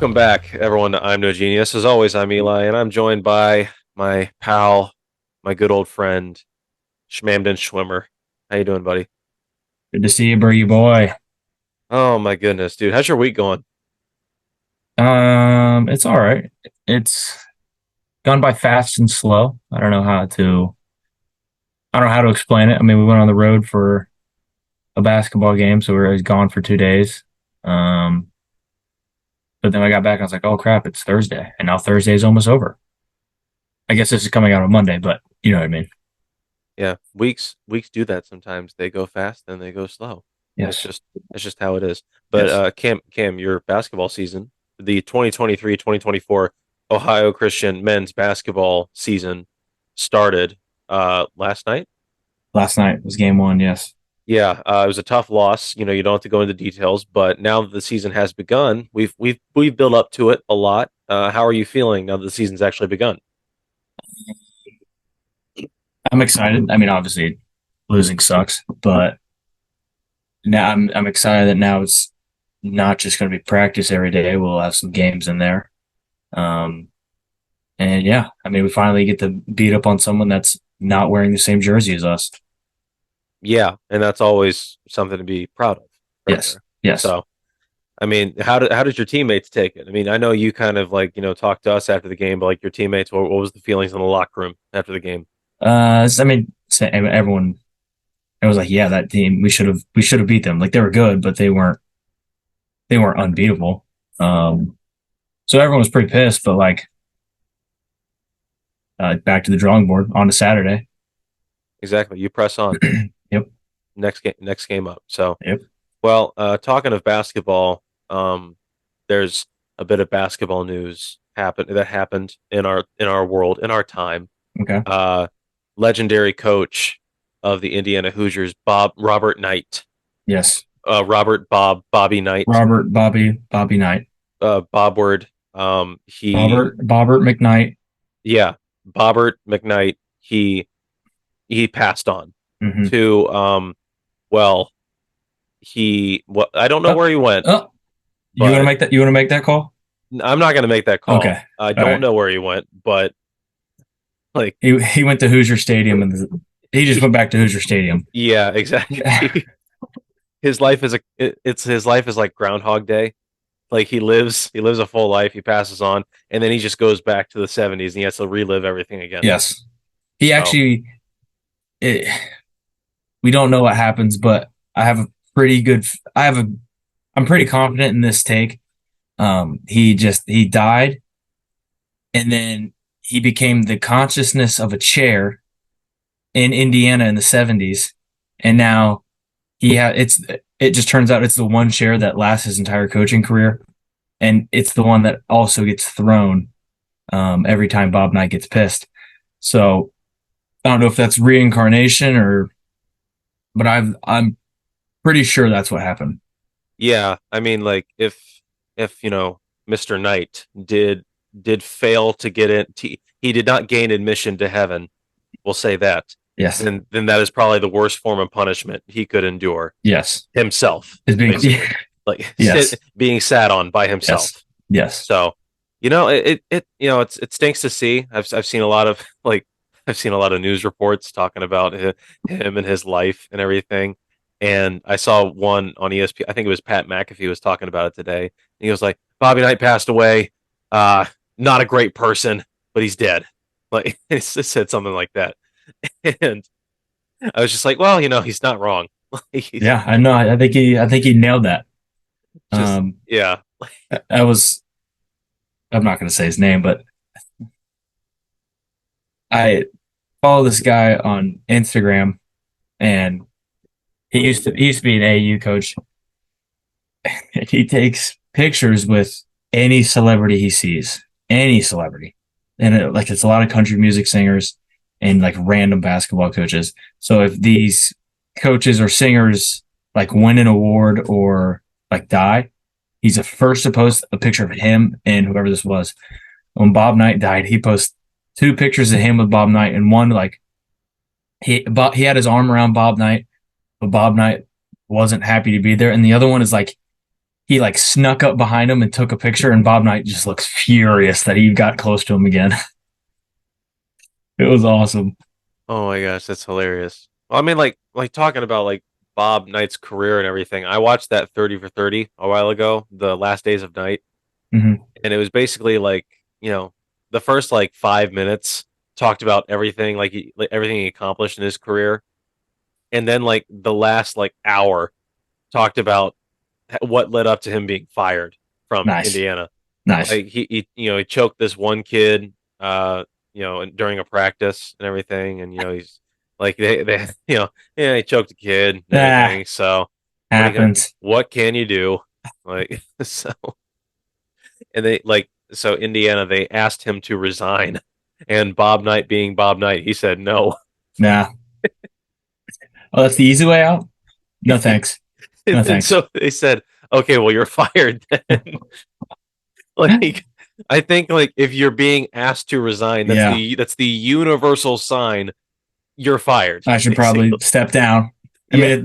Welcome back, everyone, to I'm No Genius. As always, I'm Eli, and I'm joined by my pal, my good old friend, Schmamden Schwimmer. How you doing, buddy? Good to see you, Bree boy. Oh my goodness, dude. How's your week going? It's all right. It's gone by fast and slow. I don't know how to explain it. I mean, we went on the road for a basketball game, so we were gone for 2 days. Um, but then I got back, I was like, oh crap, it's Thursday, and now Thursday is almost over. I guess this is coming out on Monday, but you know what I mean. Yeah, weeks do that sometimes. They go fast and they go slow. It's Yes, just it's just how it is. But yes. Cam, your basketball season, the 2023-2024 Ohio Christian men's basketball season started last night. Last night was game one. Yes. Yeah, it was a tough loss. You don't have to go into details, but now that the season has begun, we've built up to it a lot. How are you feeling now that the season's actually begun? I'm excited. I mean, obviously, losing sucks, but now I'm excited that now it's not just going to be practice every day. We'll have some games in there. Um, and yeah, I mean, we finally get to beat up on someone that's not wearing the same jersey as us. Yeah, and that's always something to be proud of, right Yes, there. yes. So, I mean, how did your teammates take it? I mean, I know you kind of like talked to us after the game, but like your teammates, what was the feelings in the locker room after the game? I mean, everyone, it was like, yeah, that team, we should have beat them. Like they were good, but they weren't unbeatable. So everyone was pretty pissed, but like, back to the drawing board on a Saturday. Exactly, you press on. Yep, Next game up. So, yep. well, talking of basketball, there's a bit of basketball news happened in our world in our time. Okay. Uh, Legendary coach of the Indiana Hoosiers, Robert Knight, Yes. Bobby Knight, Bobby Knight. Bob Word. He Bobbert McKnight. Yeah, Bobbert McKnight. He passed on Mm-hmm. to well I don't know Oh, where he went, oh, you want to but make that? You want to make that call? I'm not going to make that call. Okay. I All don't right. know where he went, but like, He went to Hoosier Stadium and he just went back to Hoosier Stadium. yeah, exactly. His life is his life is like Groundhog Day. Like he lives a full life, he passes on, and then he just goes back to the 70s and he has to relive everything again. Yes. He So, actually, it, we don't know what happens, but I have a pretty good, I have a, I'm pretty confident in this take. He died and then he became the consciousness of a chair in Indiana in the 70s. And now it just turns out it's the one chair that lasts his entire coaching career. And it's the one that also gets thrown every time Bob Knight gets pissed. So I don't know if that's reincarnation but I'm pretty sure that's what happened. yeah, I mean, like, if Mr. Knight did fail to get in, he did not gain admission to heaven. We'll say that. Yes, Then that is probably the worst form of punishment he could endure yes, himself, it's being basically, like yes, being sat on by yes, himself. yes, So, it stinks to see. I've seen a lot of I've seen a lot of news reports talking about him and his life and everything. And I saw one on ESPN. I think it was Pat McAfee was talking about it today. He was like, Bobby Knight passed away. Uh, Not a great person, but he's dead. Like it said something like that. And I was just like, well, he's not wrong. He's yeah. I know. I think he nailed that. just Um, yeah. I was. I'm not going to say his name, but I follow this guy on Instagram, and he used to be an AU coach. And he takes pictures with any celebrity he sees, any celebrity, and it's a lot of country music singers and like random basketball coaches. So if these coaches or singers like win an award or like die, he's the first to post a picture of him and whoever this was. When Bob Knight died, he posted two pictures of him with Bob Knight, and one like he had his arm around Bob Knight, but Bob Knight wasn't happy to be there, and the other one is like he like snuck up behind him and took a picture, and Bob Knight just looks furious that he got close to him again. It was awesome. Oh my gosh, that's hilarious. Well, I mean, like talking about like Bob Knight's career and everything. I watched that 30 for 30 a while ago, the last days of night, Hmm. and it was basically like, the first like 5 minutes talked about everything, like everything he accomplished in his career, and then like the last like hour talked about what led up to him being fired from Nice, Indiana. nice. Like he choked this one kid, during a practice and everything, and he's like they yeah, he choked a kid and Ah, everything. So happens. what can you do? Like so, and they like so Indiana, they asked him to resign, and Bob Knight, being Bob Knight, he said no. Nah. Oh, that's the easy way out. No thanks. No And thanks. so they said, okay, well, you're fired then. Like, I think like if you're being asked to resign, Yeah, that's the universal sign you're fired, I should probably basically. step down. I Yeah. mean,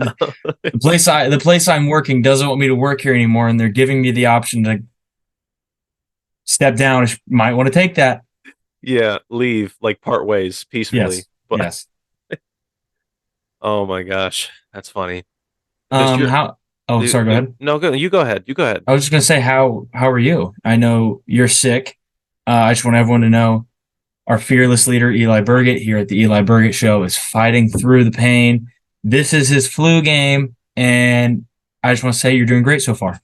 the place I'm working doesn't want me to work here anymore, and they're giving me the option to step down. I might want to take that. Yeah, leave, like part ways peacefully. Yes, But yes. oh my gosh, that's funny. Does your How? Oh, sorry. Go ahead. no, go, you go ahead. You go ahead. I was just gonna say, how are you? I know you're sick. I just want everyone to know our fearless leader Eli Burgett here at the Eli Burgett Show is fighting through the pain. This is his flu game, and I just want to say you're doing great so far.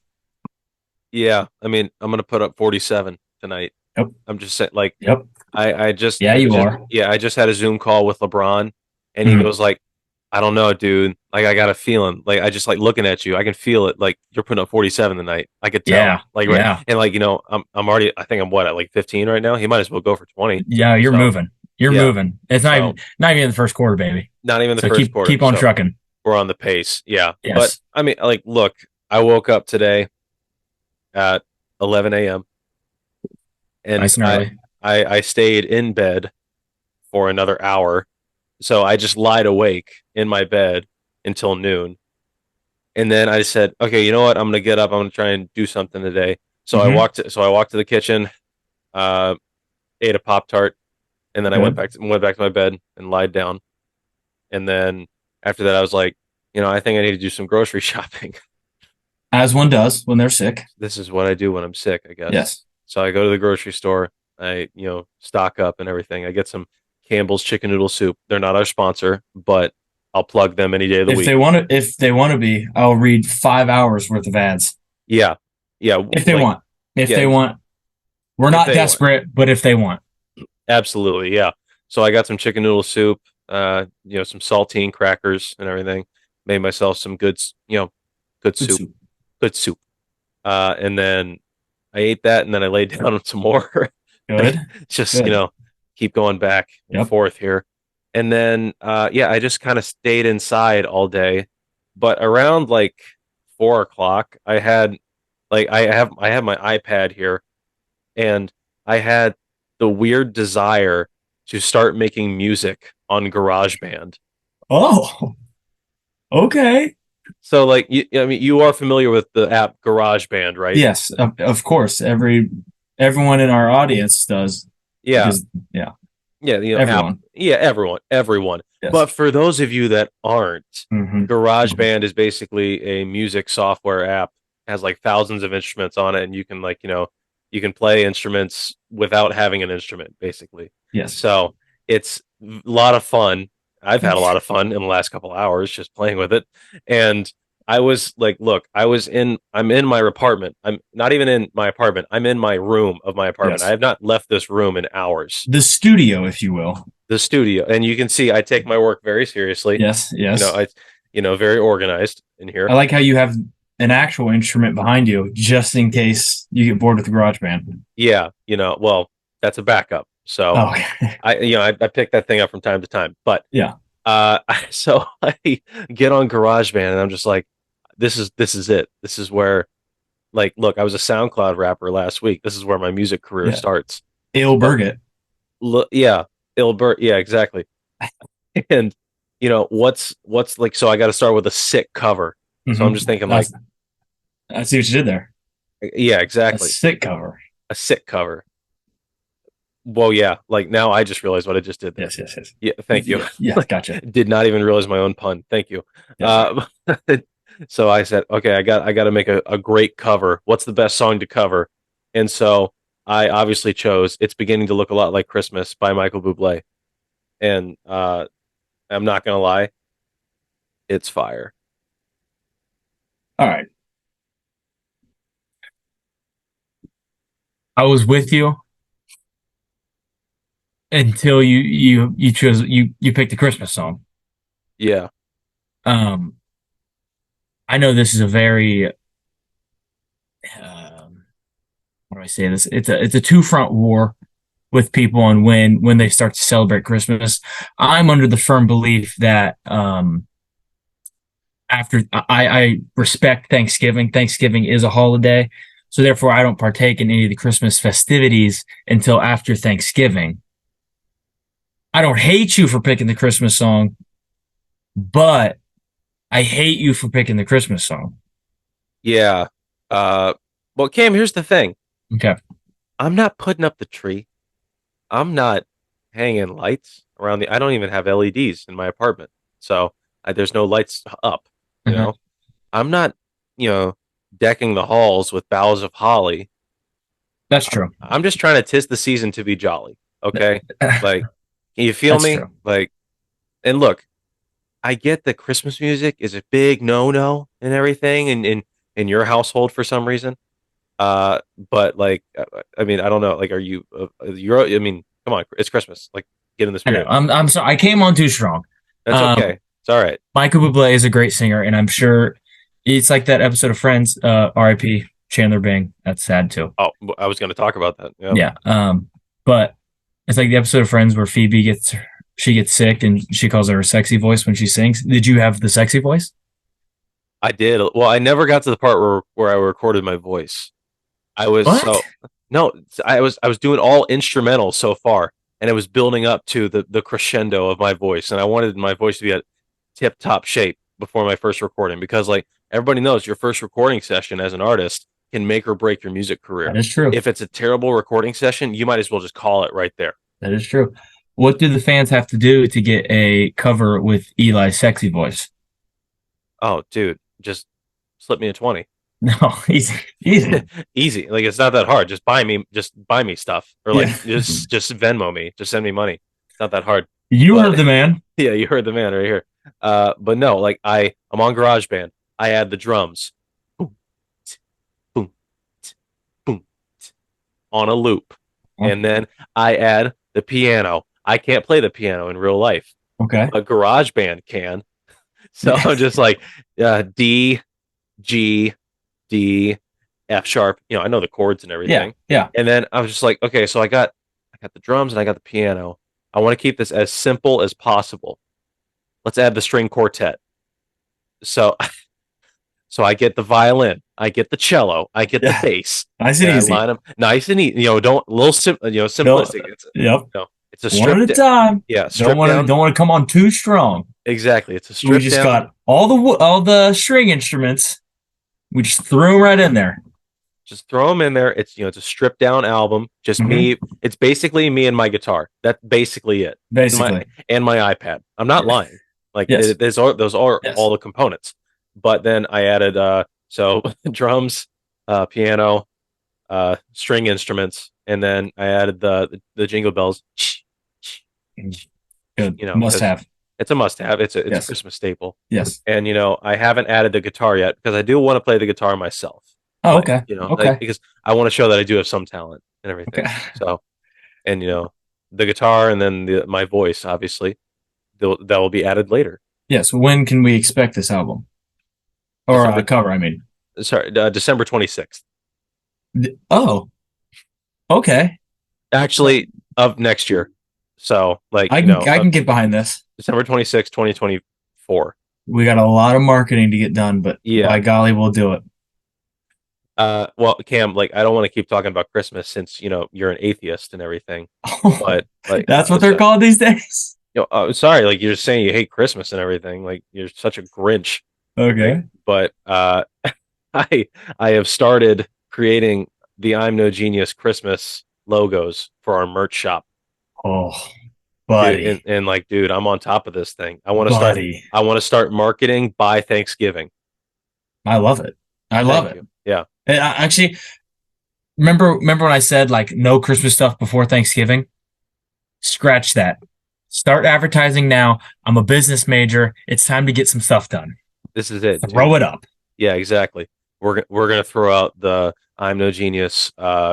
Yeah, I mean, I'm gonna put up 47 tonight. Yep. I'm just saying, like, Yep. Yeah, I you just, are. yeah, I just had a Zoom call with LeBron, and he Mhm. goes like, I don't know, dude. Like, I got a feeling. Like, I just like looking at you. I can feel it. Like, you're putting up 47 tonight. I could tell. Yeah. Like, right, Yeah. and like, I'm already. I think I'm what, at like 15 right now. He might as well go for 20. Yeah. You're So moving. You're yeah. moving. It's So not even the first quarter, baby. not even the So first quarter. keep on So trucking. we're on the pace. Yeah. But Yes. I mean, like, look, I woke up today at 11 a.m. and Nice and early. I stayed in bed for another hour. So I just lied awake in my bed until noon. And then I said, okay, you know what? I'm gonna get up. I'm gonna try and do something today. Hmm. So I walked to the kitchen, uh, ate a Pop Tart, and then I Good. went back to my bed and lied down. And then after that, I was like, I think I need to do some grocery shopping. As one does when they're sick. This is what I do when I'm sick, I guess. Yes. So I go to the grocery store. I, stock up and everything. I get some Campbell's chicken noodle soup. They're not our sponsor, but I'll plug them any day of the week. If they want to be, I'll read 5 hours worth of ads. Yeah. Yeah. If they Like, want. If yeah, they want. We're if not they want. desperate, but if they want. Absolutely. Yeah. So I got some chicken noodle soup, some saltine crackers and everything. Made myself some good Good soup, soup. good soup. And then I ate that and then I laid down on some more. Good. Just, Good. keep going back and Yep. forth here. And then, yeah, I just kind of stayed inside all day. But around like 4 o'clock, I have my iPad here, and I had the weird desire to start making music on GarageBand. Oh, okay. So, like, I mean, you are familiar with the app GarageBand, right? Yes, of course. Everyone in our audience does Yeah, because yeah, yeah, app, everyone. yeah, everyone. Yes. But for those of you that aren't, Hmm. GarageBand is basically a music software app. It has like thousands of instruments on it, and you can you can play instruments without having an instrument, basically. Yes. So it's a lot of fun. I've had a lot of fun in the last couple of hours just playing with it. And I was like, look, I'm in my apartment. I'm not even in my apartment. I'm in my room of my apartment. I Yes. have not left this room in hours. The studio, if you will. The studio. And you can see I take my work very seriously. Yes. Yes. I very organized in I here. like how you have an actual instrument behind you just in case you get bored with the garage band. Yeah, well, that's a backup. So Oh, okay. I pick that thing up from time to time. But Yeah. so I get on GarageBand and I'm just like, this is it. This is where, like, look, I was a SoundCloud rapper last week. This is where my music career Yeah. starts. Ale But Burgett. look, yeah, Ilbert, yeah, exactly. And what's like, so I got to start with a sick cover. So I'm just thinking like, That's I see what you did there. Yeah, A exactly. sick cover. A sick cover. Well, yeah. Like now, I just realized what I just did there. Yes, yes, yes. Yeah, thank you. Yeah, yeah, gotcha. Did not even realize my own pun. Thank you. Yes, sir. Uh, so I said, okay, I got to make a great cover. What's the best song to cover? And so I obviously chose "It's Beginning to Look a Lot Like Christmas" by Michael Bublé. And I'm not gonna lie, it's fire. All right. I was with you until you chose you picked the Christmas song. Yeah, Um, I know this is a very how do I say this? It's a two front war with people on when they start to celebrate Christmas. I'm under the firm belief that after I respect Thanksgiving. Thanksgiving is a holiday, so therefore I don't partake in any of the Christmas festivities until after Thanksgiving. I don't hate you for picking the Christmas song, but I hate you for picking the Christmas song. yeah. Uh, well, Cam, here's the thing. Okay. I'm not putting up the tree. I'm not hanging lights around the. I don't even have LEDs in my apartment, so there's no lights up. You Uh-huh. know, I'm not, you know, decking the halls with boughs of holly. That's true. I'm just trying to tis the season to be jolly. Okay, like, can you feel That's me? true. Like, and look, I get that Christmas music is a big no-no and everything in your household for some reason. Uh, but like, I mean, I don't know. Like, are you? You're. I mean, come on, it's Christmas. Like, get in the I know. spirit. I'm sorry. I came on too strong. That's Um, okay. It's all right. Michael Bublé is a great singer, and I'm sure it's like that episode of Friends, R.I.P. Chandler Bing. That's sad too. Oh, I was going to talk about that. Yeah, Yeah. But it's like the episode of Friends where Phoebe gets sick and she calls her sexy voice when she sings. Did you have the sexy voice? I did. Well, I never got to the part where I recorded my voice. I was What? so no. I was doing all instrumental so far, and it was building up to the crescendo of my voice, and I wanted my voice to be at tip top shape before my first recording because, like everybody knows, your first recording session as an artist can make or break your music That career. is true. If it's a terrible recording session, you might as well just call it right there. That is true. What do the fans have to do to get a cover with Eli's sexy voice? Oh, dude, just slip me a 20. No, easy, easy. Easy. Like it's not that hard. Just buy me stuff or like Yeah. just Venmo me. Just send me money. It's not that hard. You But heard the man. yeah, you heard the man right here. But no, like I'm on GarageBand. I add the drums. Boom, t- boom, t- boom, t- on a loop. And then I add the piano. I can't play the piano in real life, Okay. but GarageBand can. So I'm just like D, G, D, F sharp. You know, I know the chords and Yeah, everything. yeah. And then I was just like, okay, so I got the drums and I got the piano. I want to keep this as simple as possible. Let's add the string quartet. So so I get the violin, I get the cello, I get the Yeah. bass, Nice and and I easy. line them nice and easy. You know, don't little No, simplistic. yep. It's a One at a stripped time. yeah, Don't stripped want to down. don't want to come on too strong. Exactly. It's a We stripped just down. got all the string instruments. We just threw them right in there. Just throw them in there. It's a stripped down album. Just Mhm. me. It's basically me and my guitar. That's basically it. And my Basically. and my iPad. I'm not lying. Like Yes. those are Yes. all the components. But then I added so drums, piano, string instruments, and then I added the jingle bells. Good. You know, Must because have. it's a must have. It's a Yes. Christmas staple. Yes. And I haven't added the guitar yet because I do want to play the guitar myself. Oh, Like okay. like Okay. because I want to show that I do have some talent and Okay. everything. So and the guitar and then my voice obviously that will be added later. Yes. When can we expect this album or December cover? I mean. sorry December 26th. Oh. Okay. Actually of next year. So like I can get behind this. December 26th, 2024. We got a lot of marketing to get done, but Yeah. by golly, we'll do it. Well, Cam, like I don't want to keep talking about Christmas since you're an atheist and everything, but like That's what they're called these days. sorry, like you're saying you hate Christmas and everything, like you're such a Grinch. Okay. But I I have started creating the I'm No Genius Christmas logos for our merch shop. Oh, Dude, and, buddy, and like, dude, I'm on top of this thing. buddy. I want to start marketing by Thanksgiving. I love it. I love Thank it. you. Yeah. And actually, remember when I said like no Christmas stuff before Thanksgiving? Scratch that. Start advertising now. I'm a business major. It's time to get some stuff done. This is it, dude. Throw it up. Yeah, exactly. We're gonna throw out the I'm No Genius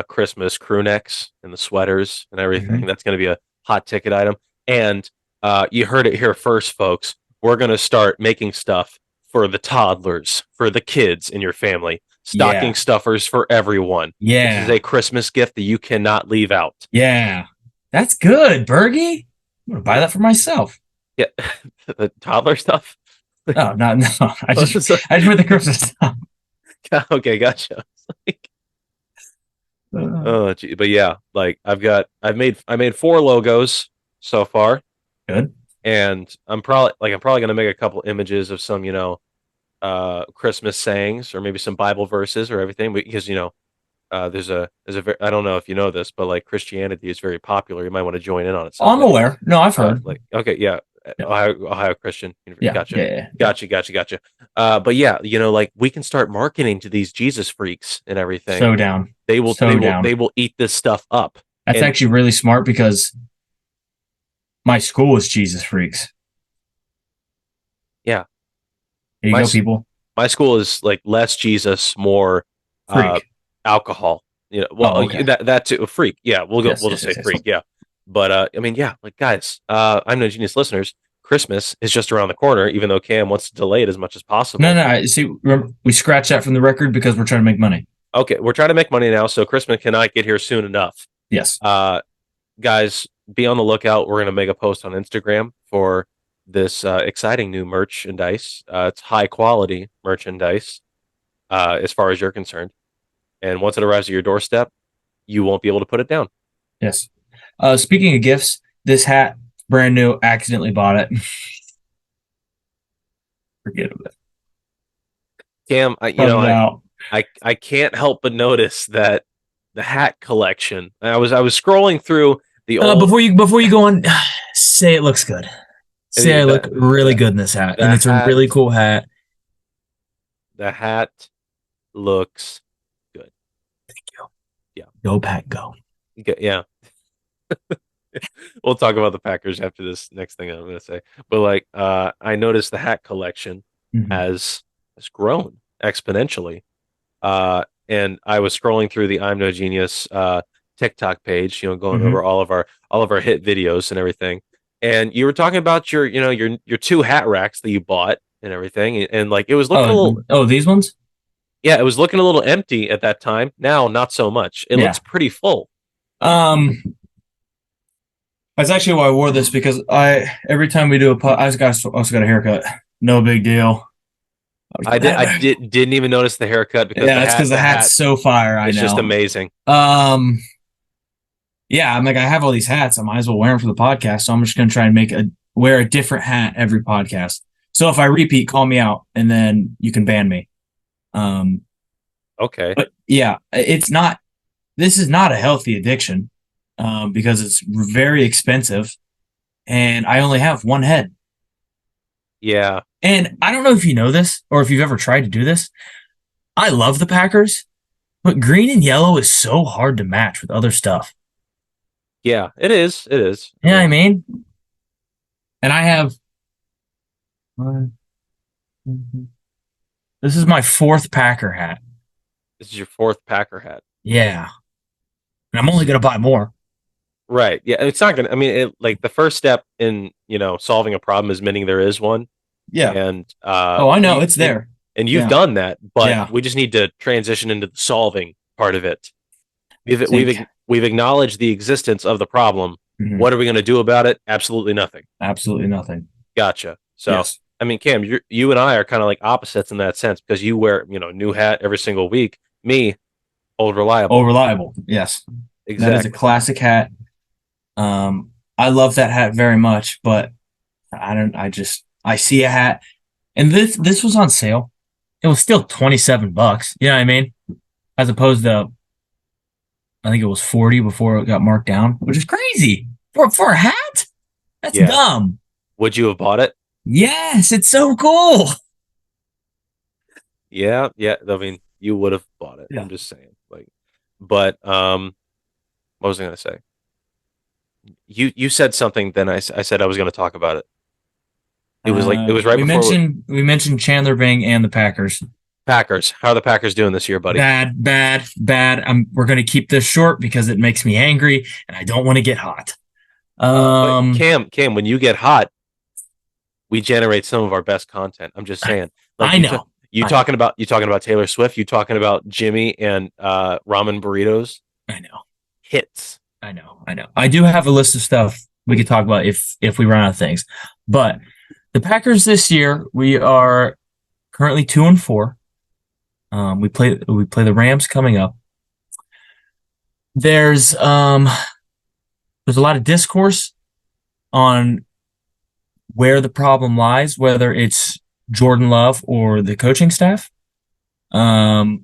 Christmas crew necks and the sweaters and everything. Mhm. That's gonna be a hot ticket item. And you heard it here first, folks. We're gonna start making stuff for the toddlers, for the kids in your family. Stocking Yeah. stuffers for everyone. This is Yeah. a Christmas gift that you cannot leave out. Yeah. That's good, Bergie. I'm gonna buy that for myself. Yeah, the toddler stuff. Oh no, no. I just want the Christmas stuff. Okay, gotcha. Oh, gee. But yeah, like I made four logos so far, Good. and I'm probably gonna make a couple images of some, Christmas sayings or maybe some Bible verses or everything because I don't know if you know this, but like Christianity is very popular. You might want to join in on it Oh, I'm someday. aware. No, I've heard. Like, okay, yeah, Yeah. Ohio Christian. Yeah. Gotcha. Yeah. Yeah. Gotcha. But yeah, like we can start marketing to these Jesus freaks and everything. So down. They will, So down. they will eat this stuff up. That's And- actually really smart because my school is Jesus freaks. Yeah. Here you My go, s- people. My school is like less Jesus, more Freak. alcohol. Well, Oh, okay. that too, a freak. Yeah, we'll Yes, just yes, say yes. freak. Yeah, but I mean, yeah, like guys, I'm No Genius listeners. Christmas is just around the corner, even though Cam wants to delay it as much as possible. No. See, remember, we scratch that from the record because we're trying to make money. Okay, we're trying to make money now, so Christmas cannot get here soon enough. Yes. Guys, be on the lookout. We're gonna make a post on Instagram for this exciting new merchandise. It's high quality merchandise, as far as you're concerned. And once it arrives at your doorstep, you won't be able to put it down. Yes. Speaking of gifts, this hat, brand new, accidentally bought it. Forget about it. Cam, I can't help but notice that the hat collection. I was scrolling through the old. Before you go on, say it looks good. Say I look really good in this hat, and it's a really cool hat. The hat looks good. Thank you. Yeah. Go Pack, go. Yeah. We'll talk about the Packers after this next thing I'm going to say. But like, I noticed the hat collection has grown exponentially. And I was scrolling through the I'm No Genius TikTok page, going over all of our hit videos and everything. And you were talking about your two hat racks that you bought and everything, and like it was looking a little. Oh, these ones? Yeah, it was looking a little empty at that time. Now, not so much. It looks pretty full. That's actually why I wore this because every time we do I also got a haircut. No big deal. I didn't even notice the haircut because that's because the hat's so fire. It's just amazing. Yeah, I'm like, I have all these hats. I might as well wear them for the podcast. So I'm just gonna try and wear a different hat every podcast. So if I repeat, call me out, and then you can ban me. Okay. But yeah, this is not a healthy addiction, because it's very expensive, and I only have one head. Yeah. And I don't know if you know this or if you've ever tried to do this. I love the Packers, but green and yellow is so hard to match with other stuff. Yeah, it is. It is. Yeah, I mean, and I have. This is my fourth Packer hat. This is your fourth Packer hat. Yeah, and I'm only gonna buy more. Right. Yeah, it's not gonna. I mean, like the first step in solving a problem is admitting there is one. Yeah. And I know it's there, and you've done that, but we just need to transition into the solving part of it. We've acknowledged the existence of the problem. Mm-hmm. What are we going to do about it? Absolutely nothing. Absolutely nothing. Gotcha. So, I mean, Cam, you and I are kind of like opposites in that sense because you wear, new hat every single week. Me, old reliable. Old reliable. Yes. Exactly. That is a classic hat. I love that hat very much, but I see a hat, and this was on sale it was still $27. You know what I mean? As opposed to, I think it was 40 before it got marked down, which is crazy for a hat. That's Yeah. dumb. Would you have bought it? Yes, it's so cool. Yeah, yeah. I mean, you would have bought it. Yeah. I'm just saying. Like, but what was I gonna say? You said something, then I said I was gonna talk about it. It was like it was right before We mentioned Chandler Bing and the Packers. Packers. How are the Packers doing this year, buddy? Bad. We're gonna keep this short because it makes me angry and I don't want to get hot. But Cam, when you get hot, we generate some of our best content. I'm just saying. Like I know. You talking about Taylor Swift, you talking about Jimmy and ramen burritos. I know. Hits. I know. I do have a list of stuff we could talk about if we run out of things. But the Packers this year, we are currently 2-4. We play the Rams coming up. There's a lot of discourse on where the problem lies, whether it's Jordan Love or the coaching staff. I,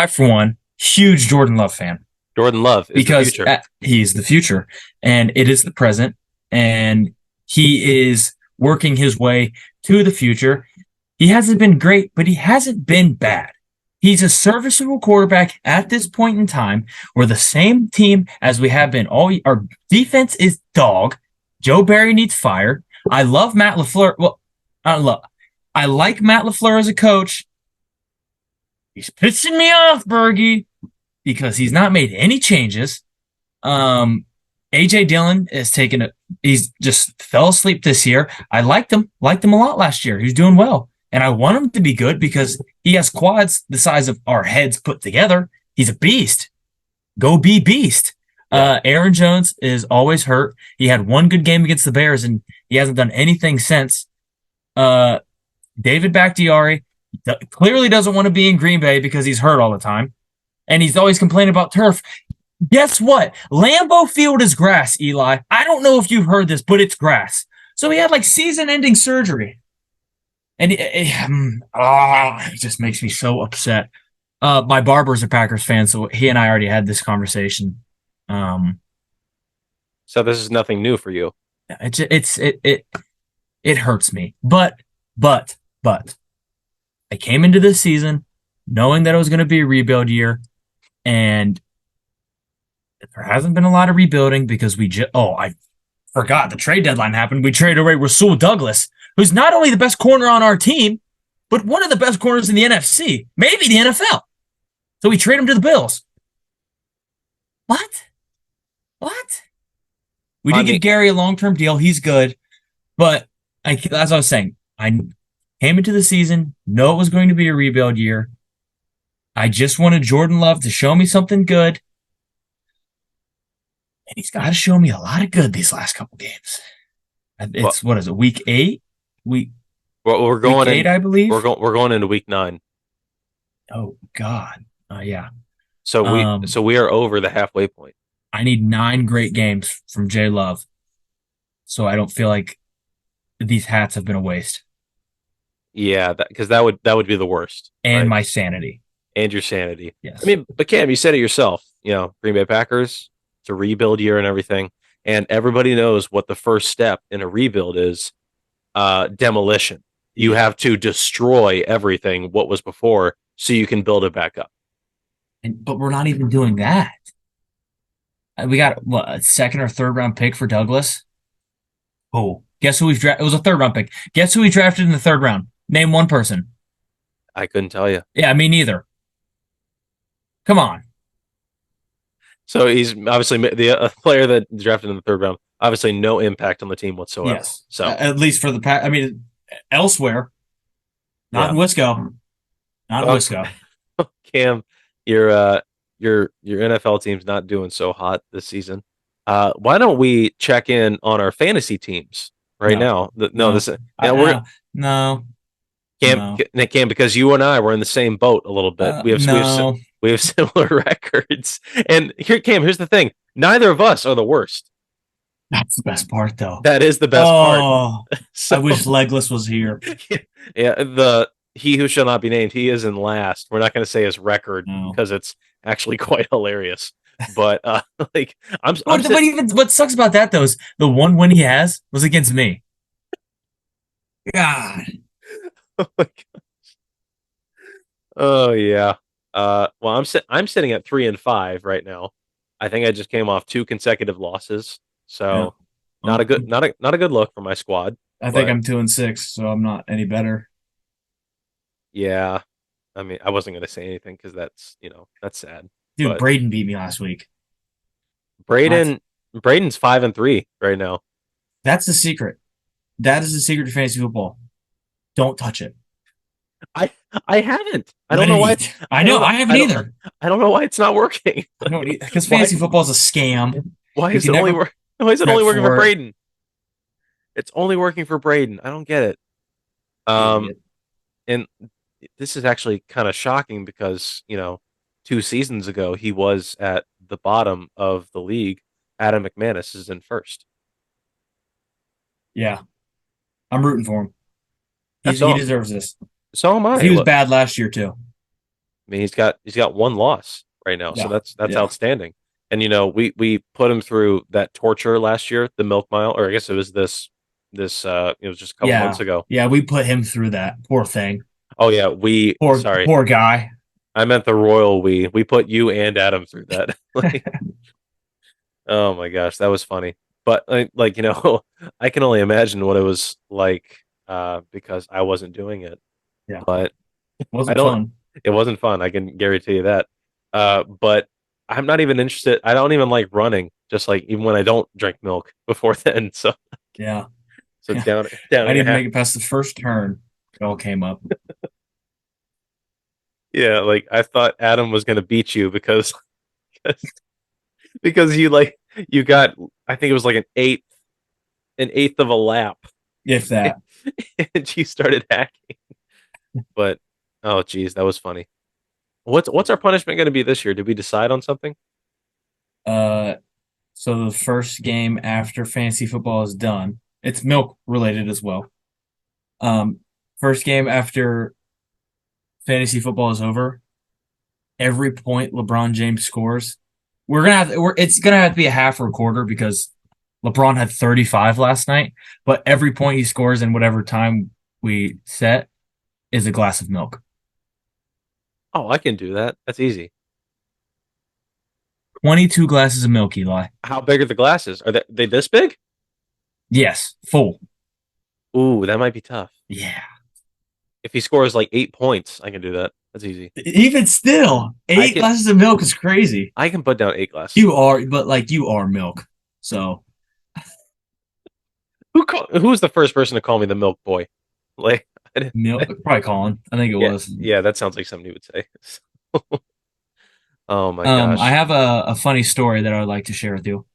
for one, huge Jordan Love fan. Jordan Love is because the future. He's the future, and it is the present, and he is working his way to the future. He hasn't been great, but he hasn't been bad. He's a serviceable quarterback at this point in time. We're the same team as we have been all. Our defense is dog. Joe Barry needs fired. I love Matt LaFleur. Well, I like Matt LaFleur as a coach. He's pissing me off, Bergie, because he's not made any changes. AJ Dillon is he's just fell asleep this year. I liked him a lot last year. He's doing well. And I want him to be good because he has quads the size of our heads put together. He's a beast. Go be beast. Aaron Jones is always hurt. He had one good game against the Bears, and he hasn't done anything since. David Bakhtiari clearly doesn't want to be in Green Bay because he's hurt all the time. And he's always complaining about turf. Guess what? Lambeau Field is grass, Eli. I don't know if you've heard this, but it's grass. So he had like season-ending surgery. And it just makes me so upset. My barber's a Packers fan, so he and I already had this conversation. So this is nothing new for you. It hurts me. But I came into this season knowing that it was going to be a rebuild year, and there hasn't been a lot of rebuilding because I forgot the trade deadline happened. We traded away Rasul Douglas, who's not only the best corner on our team, but one of the best corners in the NFC, maybe the NFL. So we trade him to the Bills. What? We did give Gary a long-term deal. He's good. But as I was saying, I came into the season, know it was going to be a rebuild year. I just wanted Jordan Love to show me something good. And he's got to show me a lot of good these last couple games. It's what is it? Week 8? We're going week 8, I believe. We're going into week 9. Oh God. Yeah. So we are over the halfway point. I need 9 great games from Jay Love, so I don't feel like these hats have been a waste. Yeah, because that would be the worst. And right? My sanity. And your sanity. Yes. I mean, but Cam, you said it yourself. Green Bay Packers. It's a rebuild year and everything, and everybody knows what the first step in a rebuild is: demolition. You have to destroy everything what was before, so you can build it back up. But we're not even doing that. We got a second or third round pick for Douglas. Oh, guess who we've drafted? It was a third round pick. Guess who we drafted in the third round? Name one person. I couldn't tell you. Yeah, me neither. Come on. So he's obviously the player that drafted in the third round. Obviously, no impact on the team whatsoever. Yes. So at least for the Pack. I mean, elsewhere, not in Wisco. Not in Wisco. Cam, your NFL team's not doing so hot this season. Why don't we check in on our fantasy teams now? No. Cam, because you and I were in the same boat a little bit. We have similar records. And here's the thing: neither of us are the worst. That's the best part, though. That is the best part. So, I wish Legless was here. Yeah, the he who shall not be named, he is in last. We're not going to say his record No. because it's actually quite hilarious. But like I'm But sitting. even what sucks about that though is the one win he has was against me. God. Oh yeah. Well, I'm sitting at 3-5 right now. I think I just came off two consecutive losses, Yeah. so not a Well, good not a good look for my squad. I think But I'm 2-6, so I'm not any better. yeah, I mean, I wasn't gonna say anything because that's sad. Dude, But Braden beat me last week. That's Braden Braden's 5-3 right now. that's the secret. That is the secret to fantasy football. Don't touch it. I I haven't. I don't Let know it why. eat. I I know. don't know. I haven't either. I don't know why it's not working. I don't because Why fantasy football is a scam. why You is can it only never work? Why is it prep only working for for it. Braden? It's only working for Braden. I don't get it. Um, Idiot. and this is actually kind of shocking because 2 seasons ago he was at the bottom of the league. Adam McManus is in first. Yeah, I'm rooting for him. That's He all. deserves this. So am I. He was Look, bad last year too. I mean, he's got one loss right now, so Yeah, that's yeah, outstanding. And we put him through that torture last year, the milk mile, or I guess it was this it was just a couple months yeah, ago. yeah. We put him through that. Poor thing. Oh yeah, we sorry, Poor guy. I meant the royal we put you and Adam through that. Like, oh my gosh, that was funny. But like I can only imagine what it was like because I wasn't doing it. Yeah, But I wasn't don't fun. it wasn't fun. I can guarantee you that. But I'm not even interested. I don't even like running. Just like even when I don't drink milk before then. Yeah, So yeah. I downing didn't a even half. make it past the first turn. It all came up. Yeah, like I thought Adam was gonna beat you because because you got I think it was like an eighth of a lap If that. and you started hacking. But oh geez, that was funny. What's our punishment gonna be this year? Did we decide on something? Uh, so the first game after fantasy football is done. It's milk related as well. Um, First game after fantasy football is over. Every point LeBron James scores, it's gonna have to be a half or a quarter because LeBron had 35 last night. But every point he scores in whatever time we set is a glass of milk. Oh, I can do that. That's easy. 22 glasses of milk, Eli. How big are the glasses? Are they this big? Yes, full. Ooh, that might be tough. Yeah. If he scores like 8 points, I can do that. That's easy. Even still, I eight can glasses of milk is crazy. I can put down 8 glasses. You are, but like you are milk. So Who was the first person to call me the milk boy? Like, I didn't- milk, probably Colin. I think it yeah, was. yeah, that sounds like something you would say. Oh my gosh. I have a funny story that I would like to share with you.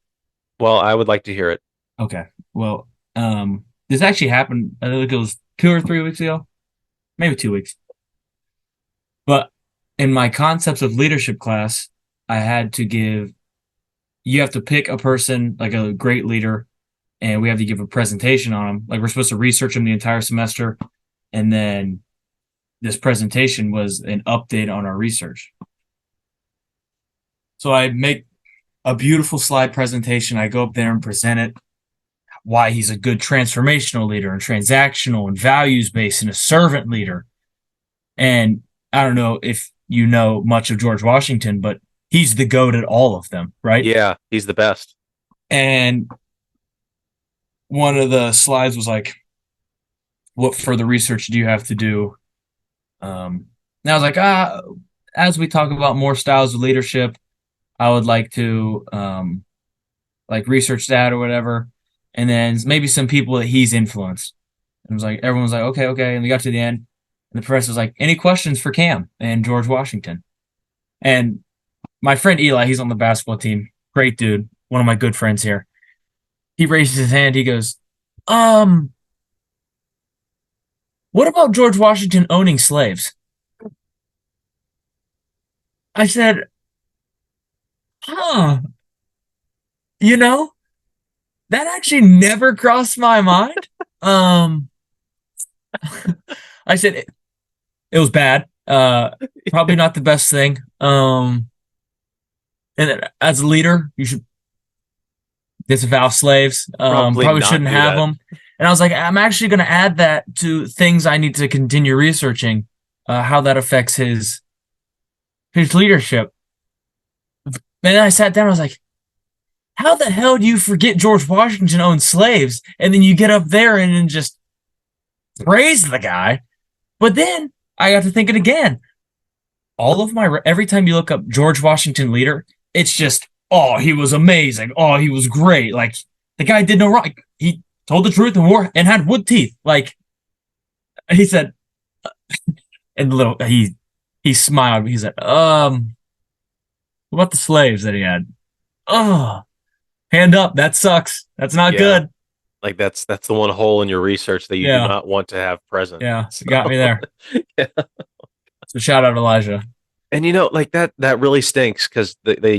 Well, I would like to hear it. Okay. Well, this actually happened, I think it was 2 or 3 weeks ago, maybe 2 weeks. But in my concepts of leadership class, you have to pick a person, like a great leader, and we have to give a presentation on them. Like we're supposed to research them the entire semester. And then this presentation was an update on our research. So I make a beautiful slide presentation. I go up there and present it, why he's a good transformational leader and transactional and values based and a servant leader. And I don't know if you know much of George Washington, but he's the GOAT at all of them, right? Yeah, he's the best. And one of the slides was like, what further research do you have to do? And I was like, as we talk about more styles of leadership, I would like to like research that or whatever. And then maybe some people that he's influenced. And it was like everyone was like, okay, okay. And we got to the end, and the professor was like, any questions for Cam and George Washington? And my friend Eli, he's on the basketball team. Great dude, one of my good friends here. He raises his hand. He goes, what about George Washington owning slaves? I said, huh, you know, that actually never crossed my mind. Um, I said, It was bad. Probably not the best thing. And as a leader, you should disavow slaves. Probably Probably not shouldn't do have that. them. And I was like, I'm actually going to add that to things I need to continue researching, how that affects his leadership. And then I sat down. I was like, how the hell do you forget George Washington owned slaves, and then you get up there and then just praise the guy? But then I got to thinking again. All of my every time you look up George Washington leader, it's just oh he was amazing, oh he was great. Like the guy did no wrong. He told the truth and wore and had wood teeth. Like he said, and little he smiled. He said, what about the slaves that he had? Oh, hand up. That sucks. That's not Yeah, good. like that's the one hole in your research that you do Yeah, not want to have present. yeah, So, you got me there. yeah. So shout out Elijah. And like that really stinks because they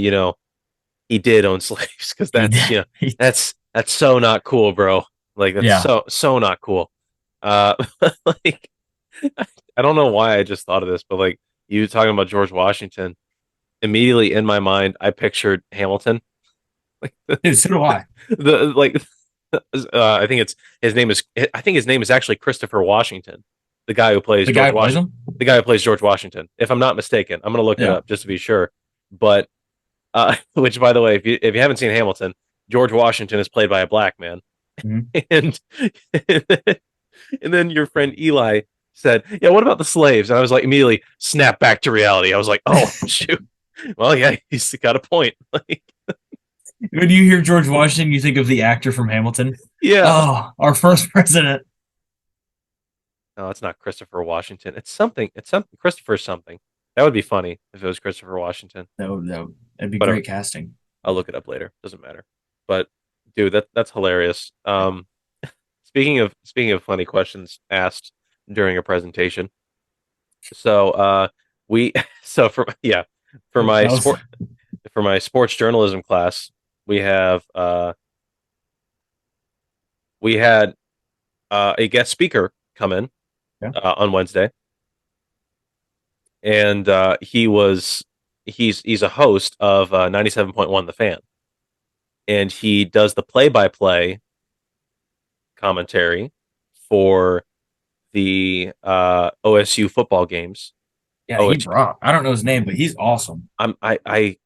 he did own slaves because He that's did. He, that's so not cool, bro. Like that's yeah, so not cool. Uh, like I don't know why I just thought of this, but like you talking about George Washington, immediately in my mind I pictured Hamilton. Like dude. So do I. the like I think it's his name is I think his name is actually Christopher Washington, the guy who plays The guy George who plays Washington, him. the guy who plays George Washington. If I'm not mistaken, I'm gonna look it Yeah. up just to be sure. But which, by the way, if you haven't seen Hamilton, George Washington is played by a black man, Mhm. and and then your friend Eli said, "Yeah, what about the slaves?" And I was like, immediately snap back to reality. I was like, "Oh shoot, well, yeah, he's got a point." Like, When you hear George Washington, you think of the actor from Hamilton. yeah, Oh, our first president. no, it's not Christopher Washington. It's something. It's something. Christopher something. That would be funny if it was Christopher Washington. That'd be But great casting. I'll look it up later. Doesn't matter. But dude, that's hilarious. Speaking of funny questions asked during a presentation. So we so for yeah for Oh, my that was sport for my sports journalism class we have we had a guest speaker come in yeah. on Wednesday, and he's a host of 97.1 The Fan, and he does the play-by-play commentary for the OSU football games. Yeah, he OSU, brought. I don't know his name, but he's awesome.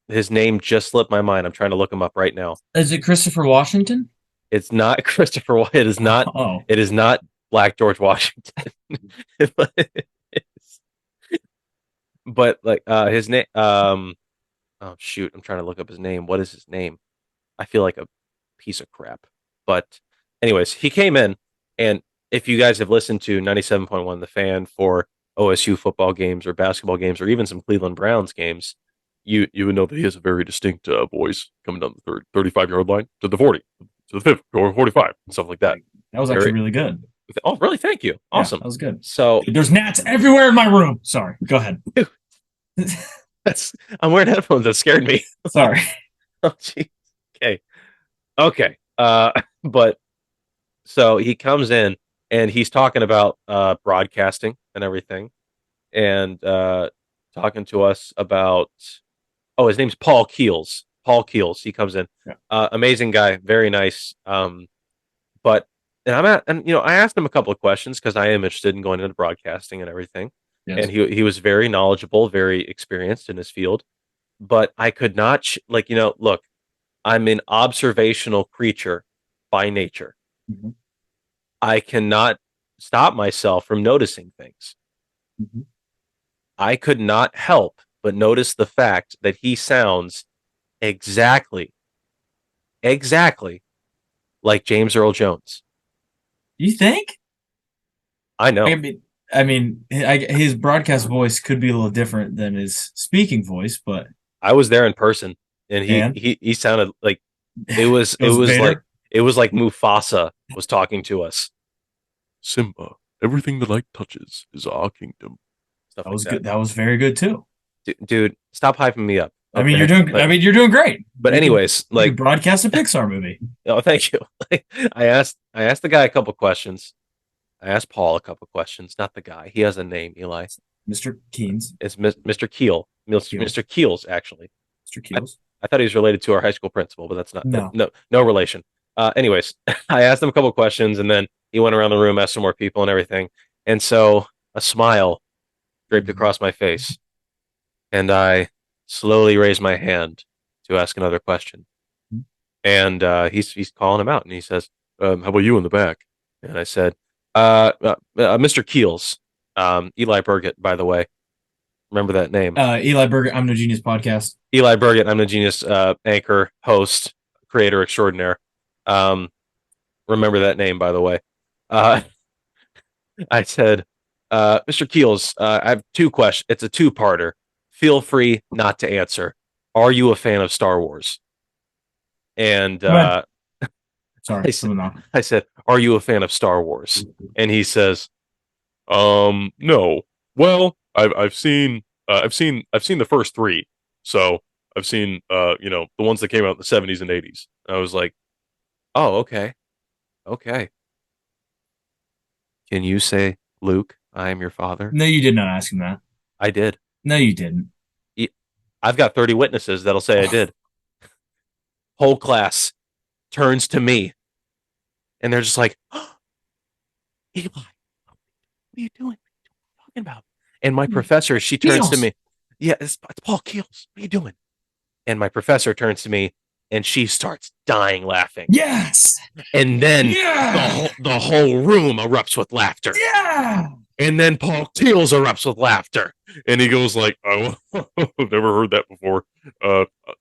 his name just slipped my mind. I'm trying to look him up right now. Is it Christopher Washington? It's not Christopher. It is not. Oh, It is not Black George Washington. But like his name. Oh shoot! I'm trying to look up his name. What is his name? I feel like a piece of crap. But anyways, he came in, and if you guys have listened to 97.1 The Fan for OSU football games or basketball games or even some Cleveland Browns games, you would know that he has a very distinct voice coming down the 35-yard line to the 40, to the 50, or 45, and stuff like that. that was actually really good. Oh, really? Thank you. Yeah, Awesome. that was good. So Dude, there's gnats everywhere in my room. Sorry, go ahead. I'm wearing headphones. That scared me. Sorry. Oh, geez. Okay. Okay. But so he comes in and he's talking about broadcasting and everything, and talking to us about. Oh, his name's Paul Keels. Paul Keels. He comes in. Yeah. Amazing guy. Very nice. But and I asked him a couple of questions because I am interested in going into broadcasting and everything. Yes. And he was very knowledgeable, very experienced in his field. But I could not look, I'm an observational creature by nature. Mm-hmm. I cannot stop myself from noticing things. Mm-hmm. I could not help but notice the fact that he sounds exactly like James Earl Jones. You think? I know. His broadcast voice could be a little different than his speaking voice, but I was there in person, and he sounded like it was like Mufasa was talking to us. Simba, everything the light touches is our kingdom. Stuff that was good. That was very good too. Dude, stop hyping me up. Okay? You're doing great. But anyways, you broadcast a Pixar movie. Oh, thank you. I asked the guy a couple questions. I asked Paul a couple questions, not the guy. He has a name, Eli. Mr. Keynes. It's Mr. Keel. Mr. Keels, actually. Mr. Keels. I thought he was related to our high school principal, but that's not. No. No relation. Anyways, I asked him a couple questions, and then he went around the room, asked some more people, and everything. And so a smile draped across my face, and I slowly raised my hand to ask another question. And he's calling him out, and he says, "How about you in the back?" And I said, "Mr. Keels, Eli Burgett, by the way. Remember that name? Eli Burgett, I'm No Genius podcast. Eli Burgett, I'm No Genius anchor, host, creator extraordinaire. Remember that name, by the way." I said, "Mr. Keels, I have two questions. It's a two-parter. Feel free not to answer. Are you a fan of Star Wars?" And Sorry, I said, "Are you a fan of Star Wars?" And he says, "No. Well, I've seen the first three. So I've seen the ones that came out in the 70s and 80s." I was like, "Oh, okay. Okay. Can you say, Luke, I am your father?" No, you did not ask him that. I did. No, you didn't. I've got 30 witnesses that'll say I did. Whole class turns to me, and they're just like, "Oh, Eli, what are you doing? What are you talking about?" And my professor, she turns to me. "Yeah, it's Paul Keels. What are you doing?" And my professor turns to me, and she starts dying laughing. Yes. And then the whole room erupts with laughter. Yeah. And then Paul Keels erupts with laughter. And he goes like, "Oh, I've never heard that before.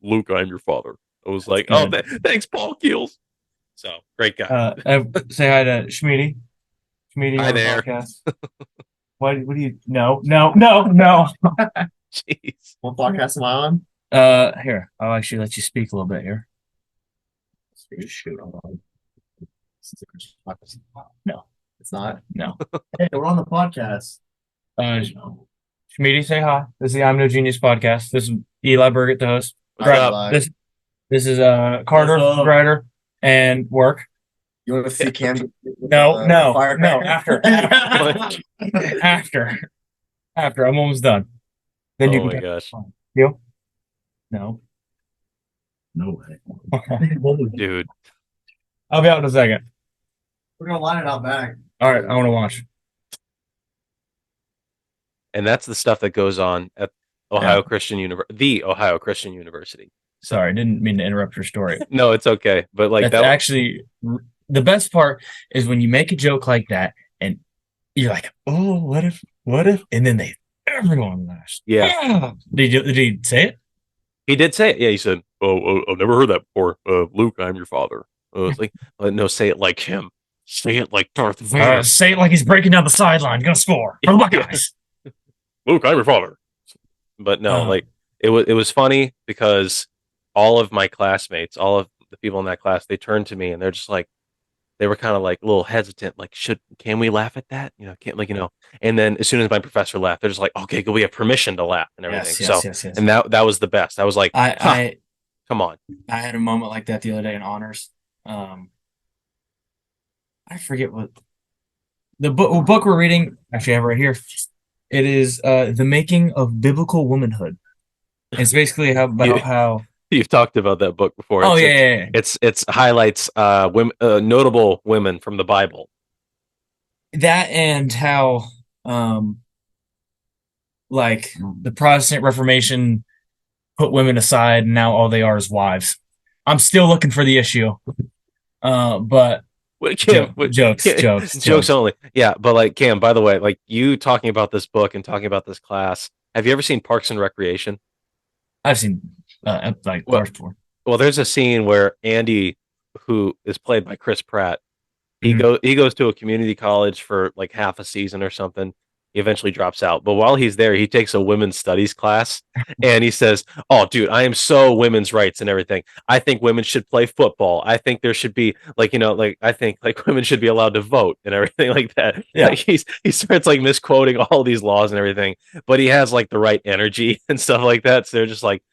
Luke, I'm your father." I was like, "Oh, thanks, Paul Keels." So, great guy. Say hi to Schmeedy. Schmeedy Hi on the there. podcast. What do you... No. Jeez. What podcast am I on? Here, I'll actually let you speak a little bit here. Shoot, hold on. No. It's not. No. Hey, we're on the podcast. Schmeedy, say hi. This is the I'm No Genius podcast. This is Eli Burgett, the host. Hi, Eli. This is Carter, writer, and work. You want to see Cam? No. After. I'm almost done. Then you Oh can. my gosh. You? No. No way. Dude. I'll be out in a second. We're gonna line it out back. All right, I want to watch. And that's the stuff that goes on at Ohio Christian University, the Ohio Christian University. Sorry, I didn't mean to interrupt your story. No, it's okay. But like that's actually the best part is when you make a joke like that and you're like, "Oh, what if?" And then everyone laughs. Yeah. Did he say it? He did say it. Yeah, he said, "Oh, I've never heard that before. Luke, I'm your father." I was like, "No, say it like him. Say it like Darth Vader. Say it like he's breaking down the sideline, gonna score for the Buckeyes." Luke, I'm your father. But no, like it was funny because all of my classmates, all of the people in that class, they turned to me and they're just like, they were kind of like a little hesitant, like, can we laugh at that? And then as soon as my professor laughed, they're just like, "Okay, good, we have permission to laugh," and everything. Yes. And that was the best. I was like, come on. I had a moment like that the other day in honors. I forget what the book we're reading. Actually, I have it right here. It is The Making of Biblical Womanhood. It's basically how you've talked about that book before. Oh, It's highlights women, notable women from the Bible. That and how like the Protestant Reformation put women aside and now all they are is wives. I'm still looking for the issue. But jokes only. Yeah, but like Cam, by the way, like you talking about this book and talking about this class, have you ever seen Parks and Recreation? I've seen parts before. Well, there's a scene where Andy, who is played by Chris Pratt, he goes to a community college for like half a season or something. He eventually drops out, but while he's there, he takes a women's studies class, and he says, "Oh, dude, I am so women's rights and everything. I think women should play football. I think there should be I think like women should be allowed to vote and everything like that." Yeah, like, he starts like misquoting all these laws and everything, but he has like the right energy and stuff like that. So they're just like,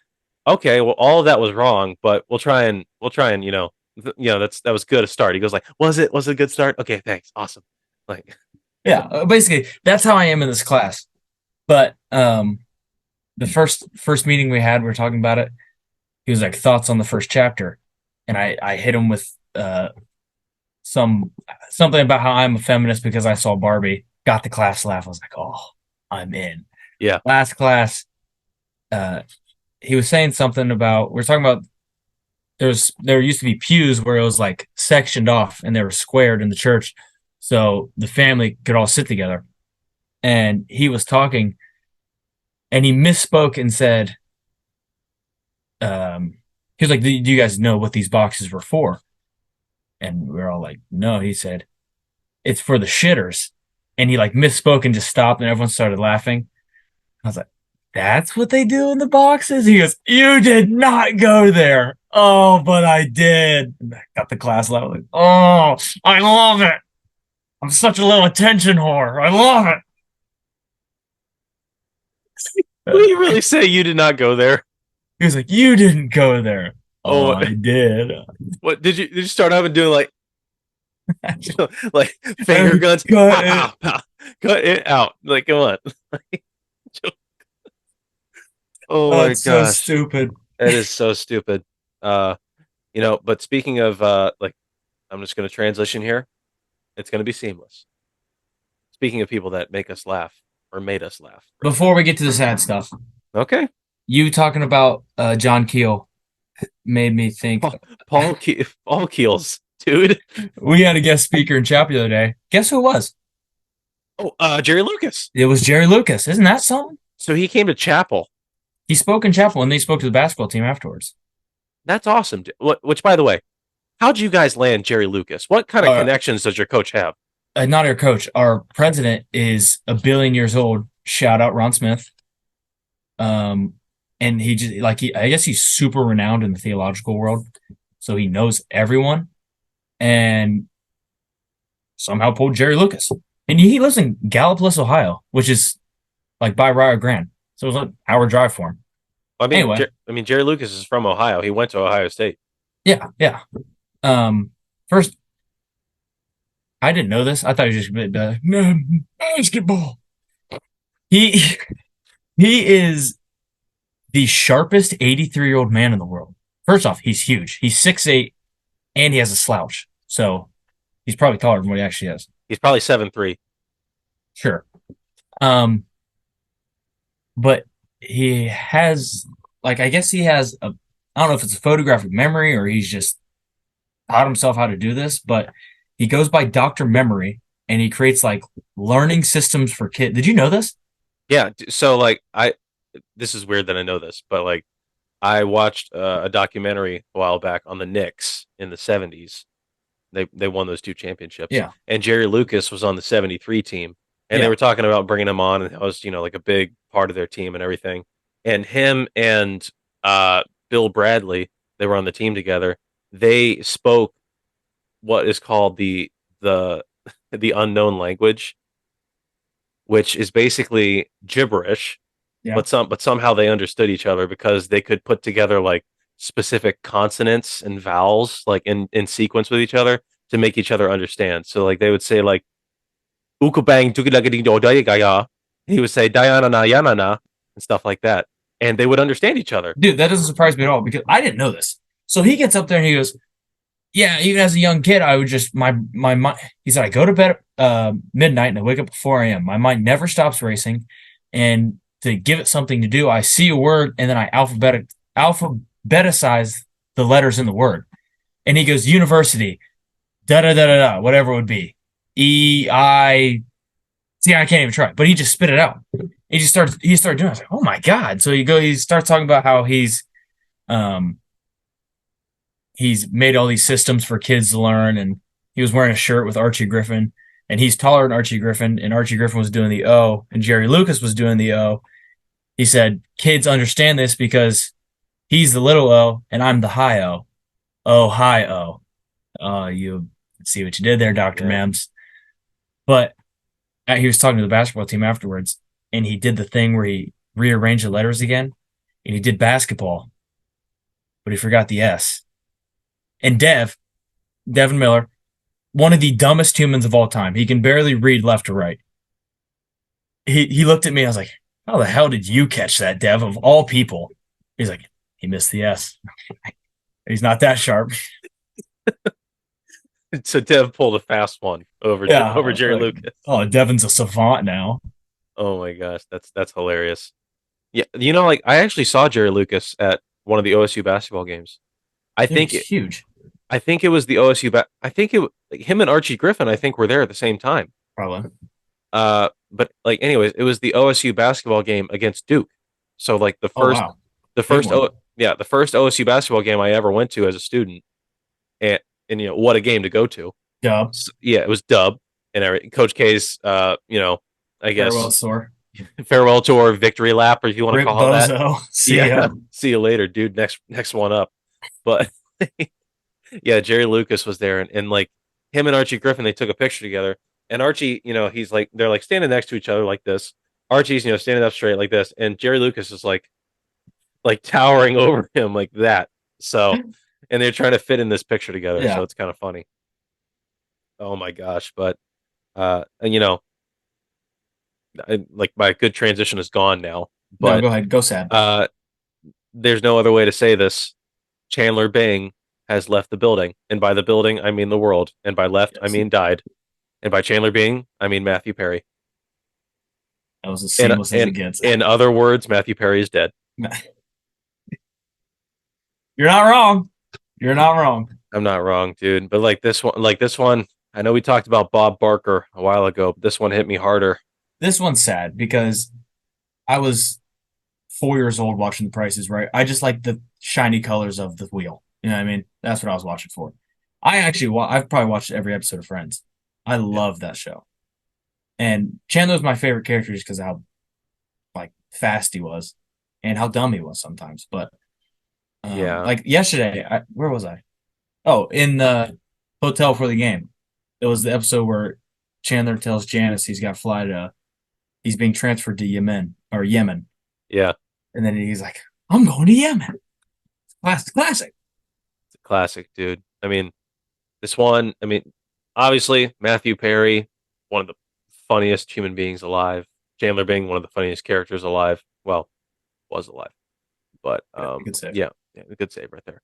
"Okay, well, all of that was wrong, but we'll try and that was good a start." He goes like, was it a good start? Okay, thanks, awesome. Like. Yeah, basically, that's how I am in this class. But the first meeting we had, we were talking about it. He was like, thoughts on the first chapter, and I hit him with something about how I'm a feminist because I saw Barbie. Got the class laugh. I was like, oh, I'm in. Yeah. Last class, he was saying something about we're talking about there used to be pews where it was like sectioned off and they were squared in the church, so the family could all sit together. And he was talking, and he misspoke and said, he was like, "Do you guys know what these boxes were for?" And we were all like, "No." He said, "It's for the shitters." And he like misspoke and just stopped, and everyone started laughing. I was like, "That's what they do in the boxes?" He goes, "You did not go there." Oh, but I did. And I got the class level. Like, oh, I love it. I'm such a little attention whore. I love it. Will you really say you did not go there? He was like, "You didn't go there." Oh, Oh, I did. what did you start up and doing like like finger guns? Cut Pow, pow, pow. Cut it out. Like, come on. Oh my It's so gosh. stupid. That is so stupid. But speaking of like I'm just gonna transition here. It's gonna be seamless. Speaking of people that make us laugh or made us laugh. Before we get to the sad stuff, Okay. you talking about John Keel made me think. Paul Keels, dude. We had a guest speaker in Chapel the other day. Guess who it was? Oh, Jerry Lucas. It was Jerry Lucas. Isn't that something? So he came to Chapel. He spoke in Chapel, and they spoke to the basketball team afterwards. That's awesome. Which, by the way, how'd you guys land Jerry Lucas? What kind of connections does your coach have? Not our coach. Our president is 1 billion years old. Shout out Ron Smith. And he just I guess he's super renowned in the theological world, so he knows everyone, and somehow pulled Jerry Lucas. And he lives in Gallipolis, Ohio, which is like by Rio Grande, so it was like an hour drive for him. Anyway, Jerry Lucas is from Ohio. He went to Ohio State. Yeah. First, I didn't know this. I thought he was just basketball. He is the sharpest 83-year-old man in the world. First off, he's huge. He's 6'8", and he has a slouch. So he's probably taller than what he actually is. He's probably 7'3". Sure. But he has, I guess he has I don't know if it's a photographic memory or he's just taught himself how to do this, but he goes by Dr. Memory, and he creates learning systems for kids. Did you know this? Yeah. So this is weird that I know this, but I watched a documentary a while back on the Knicks in the 70s. They won those 2 championships. Yeah. And Jerry Lucas was on the 73 team. And they were talking about bringing him on, and that was, a big part of their team and everything. And him and Bill Bradley, they were on the team together. They spoke what is called the unknown language, which is basically gibberish. Yeah. But somehow they understood each other because they could put together specific consonants and vowels in sequence with each other to make each other understand. So they would say ukabang tukilagading dodayagaya. He would say Diana na yana na and stuff like that. And they would understand each other. Dude, that doesn't surprise me at all because I didn't know this. So he gets up there and he goes, "Yeah, even as a young kid, I would just my mind." He said, "I go to bed at midnight and I wake up at 4 a.m. My mind never stops racing, and to give it something to do, I see a word and then I alphabeticize the letters in the word." And he goes, "University, da da da da da, whatever it would be, I can't even try." But he just spit it out. He started doing it. I was like, "Oh my god!" So he starts talking about how he's made all these systems for kids to learn, and he was wearing a shirt with Archie Griffin, and he's taller than Archie Griffin, and Archie Griffin was doing the O, and Jerry Lucas was doing the O. He said, "Kids understand this because he's the little O, and I'm the high O. Oh, high O." You see what you did there, Dr. Mems. But he was talking to the basketball team afterwards, and he did the thing where he rearranged the letters again, and he did basketball, but he forgot the S. And Devin Miller, one of the dumbest humans of all time. He can barely read left to right. He looked at me. I was like, how the hell did you catch that, Dev? Of all people, he's like, he missed the S. He's not that sharp. So Dev pulled a fast one over Yeah, over Jerry like, Lucas. oh, Devin's a savant now. Oh my gosh, that's hilarious. Yeah, like I actually saw Jerry Lucas at one of the OSU basketball games. I Dude, think it's huge. I think it was the OSU. I think like, him and Archie Griffin. I think were there at the same time. Probably. But like, anyways, it was the OSU basketball game against Duke. So like Oh wow. the Big first, one. the first OSU basketball game I ever went to as a student, and what a game to go to. Dub. So, yeah, it was Dub and Coach K's, I guess Farewell sore. farewell tour, victory lap, or if you want to Rip call it that. Bozo. See Yeah, ya. see you later, dude. Next one up. But yeah, Jerry Lucas was there, and like him and Archie Griffin, they took a picture together. And Archie, he's like they're like standing next to each other like this. Archie's standing up straight like this, and Jerry Lucas is like towering over him like that. So, and they're trying to fit in this picture together, Yeah. so it's kind of funny. Oh my gosh! But and like my good transition is gone now. No, But go ahead. Go sad. there's no other way to say this. Chandler Bing has left the building, and by the building I mean the world, and by left I Yes. mean died, and by Chandler Bing I mean Matthew Perry. That was as seamless as it gets. In other words, Matthew Perry is dead. You're not wrong. You're not wrong. I'm not wrong, dude. But like this one, I know we talked about Bob Barker a while ago, but this one hit me harder. This one's sad because I was 4 years old watching The Price is Right. I just like the shiny colors of the wheel. You know what I mean? That's what I was watching for. I've probably watched every episode of Friends. I love that show. And Chandler was my favorite character just because of how like fast he was and how dumb he was sometimes. But Yeah. like yesterday, where was I? Oh, in the hotel for the game. It was the episode where Chandler tells Janice he's got to fly to, he's being transferred to Yemen. Yeah. And then he's like, I'm going to Yemen. Classic. It's a classic, dude. I mean, this one, obviously Matthew Perry, one of the funniest human beings alive. Chandler Bing, one of the funniest characters alive. Well, was alive. But Good save. yeah, good save right there.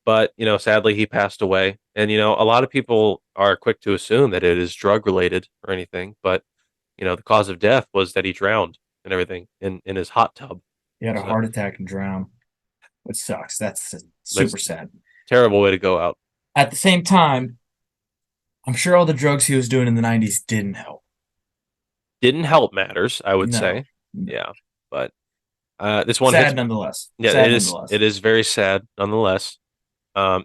But sadly he passed away. And a lot of people are quick to assume that it is drug related or anything, but the cause of death was that he drowned and everything in his hot tub. He had a So- heart attack and drowned, which sucks. That's super sad. Terrible way to go out. At the same time, I'm sure all the drugs he was doing in the 90s didn't help. Didn't help matters, I would No. say. No. Yeah. But this one Sad hits nonetheless. Yeah, Sad it is. nonetheless. It is very sad, nonetheless.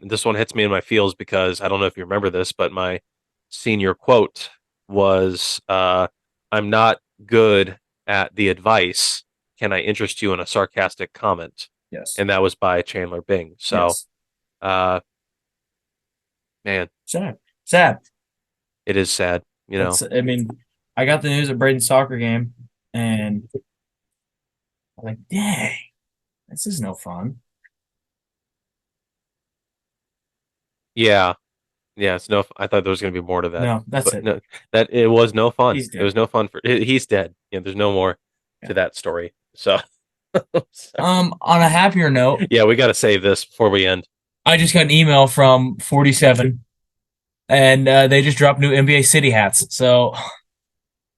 This one hits me in my feels because I don't know if you remember this, but my senior quote was, "I'm not good at the advice. Can I interest you in a sarcastic comment?" Yes. And that was by Chandler Bing. So, Yes. man, Sad. it is sad. I mean, I got the news at Braden's soccer game, and I'm like, dang, this is no fun. Yeah, it's no. I thought there was going to be more to that. No, that's But it. no, that it was no fun. He's It dead. was no fun he's dead. Yeah, there's no more Yeah. to that story. So, On a happier note, yeah, we got to save this before we end. I just got an email from 47, and they just dropped new NBA City hats. So,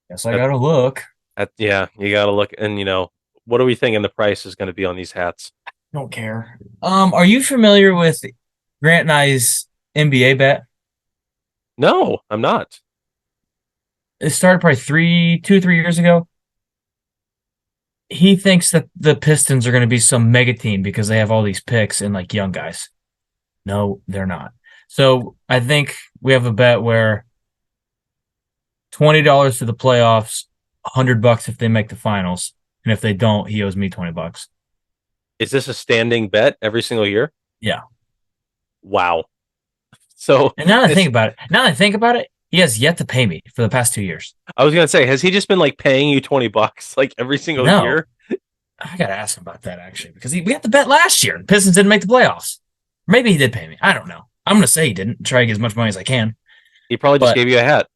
guess I gotta look. Yeah, you got to look, and what are we thinking the price is going to be on these hats? Don't care. Are you familiar with Grant and I's NBA bet? No, I'm not. It started probably 2-3 years ago. He thinks that the Pistons are going to be some mega team because they have all these picks and like young guys. No, they're not. So I think we have a bet where $20 to the playoffs, $100 if they make the finals, and if they don't, he owes me $20. Is this a standing bet every single year? Yeah. Wow. So And now that I It's- think about it, he has yet to pay me for the past 2 years. I was going to say, has he just been like paying you $20 like every single No. year? I gotta ask him about that actually because we had the bet last year. The Pistons didn't make the playoffs. Maybe he did pay me. I don't know. I'm gonna say he didn't. Try to get as much money as I can. He probably just But- gave you a hat.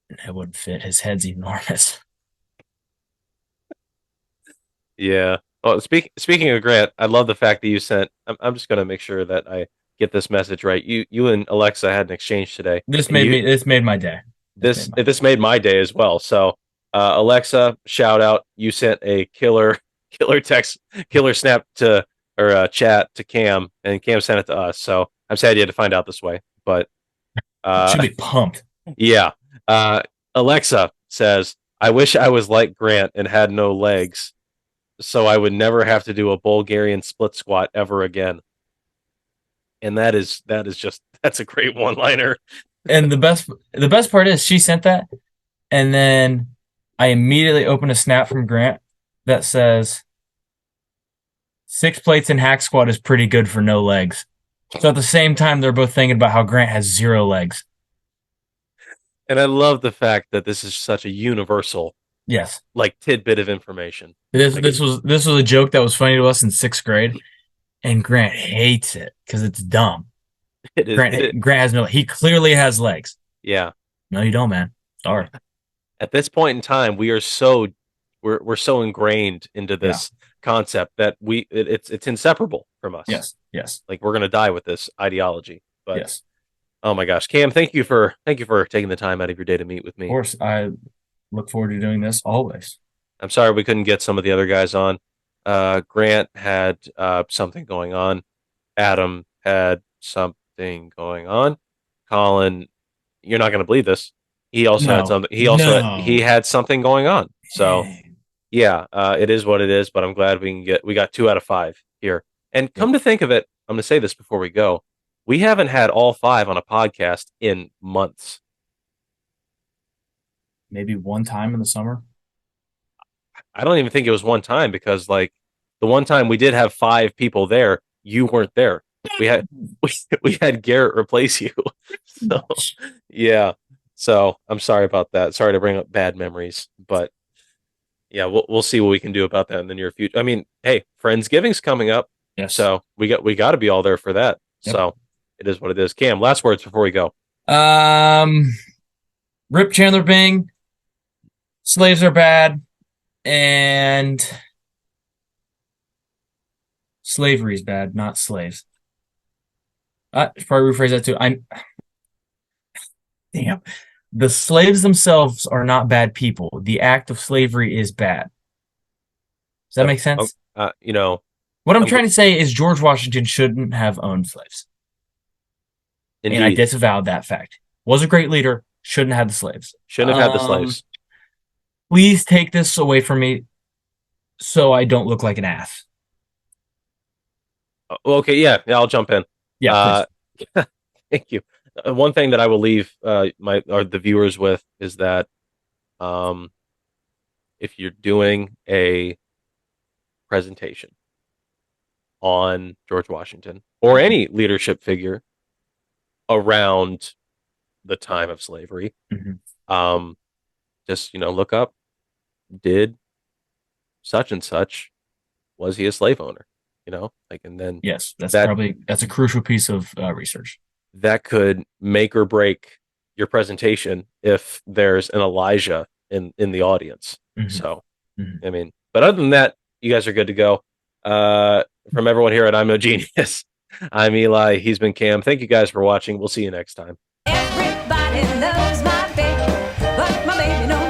It wouldn't fit. His head's enormous. Yeah. Well, speaking of Grant, I love the fact that you sent. I'm just gonna make sure that I get this message right. You and Alexa had an exchange today, and This made my day. this made my day as well. So, Alexa, shout out! You sent a killer text, killer snap to or chat to Cam, and Cam sent it to us. So I'm sad you had to find out this way, but Should be pumped. yeah. Alexa says, "I wish I was like Grant and had no legs, so I would never have to do a Bulgarian split squat ever again." And that's a great one liner. And the best part is she sent that, and then I immediately opened a snap from Grant that says 6 plates in hack squat is pretty good for no legs. So at the same time, they're both thinking about how Grant has 0 legs. And I love the fact that this is such a universal Yes, like tidbit of information. this was a joke that was funny to us in 6th grade, and Grant hates it because it's dumb. It is, Grant has no. He clearly has legs. yeah. No, you don't, man. Sorry. At this point in time, we're so ingrained into this concept that it's inseparable from us. Yes. Like we're gonna die with this ideology. But Yes. oh my gosh, Cam, thank you for taking the time out of your day to meet with me. Of course, I look forward to doing this always. I'm sorry we couldn't get some of the other guys on. Grant had something going on. Adam had something going on. Colin, you're not going to believe this. He also had something. He had something going on. So yeah, it is what it is. But I'm glad we got 2 out of 5 here. And come to think of it, I'm going to say this before we go. We haven't had all 5 on a podcast in months. Maybe one time in the summer. I don't even think it was one time because like the one time we did have 5 people there, you weren't there. We had Garrett replace you. So yeah. So I'm sorry about that. Sorry to bring up bad memories, but yeah, we'll see what we can do about that in the near future. I mean, hey, Friendsgiving's coming up. Yes. So we got to be all there for that. Yep. So it is what it is. Cam, last words before we go. Rip Chandler Bing. Slaves are bad. And slavery is bad, not slaves. Probably rephrase that too. Damn. The slaves themselves are not bad people. The act of slavery is bad. Does that make sense? What I'm trying to say is George Washington shouldn't have owned slaves. Indeed. And I disavowed that fact. Was a great leader. Shouldn't have had the slaves. Shouldn't have had the slaves. Please take this away from me so I don't look like an ass. Okay, yeah, I'll jump in. Yeah, thank you. One thing that I will leave the viewers with is that if you're doing a presentation on George Washington or any leadership figure around the time of slavery, just look up, did such and such, was he a slave owner? And then yes, that's a crucial piece of research that could make or break your presentation if there's an Elijah in the audience. So I mean, but other than that, you guys are good to go. From everyone here at I'm No Genius, I'm Eli. He's been Cam. Thank you guys for watching. We'll see you next time. Everybody loves my baby, but my baby knows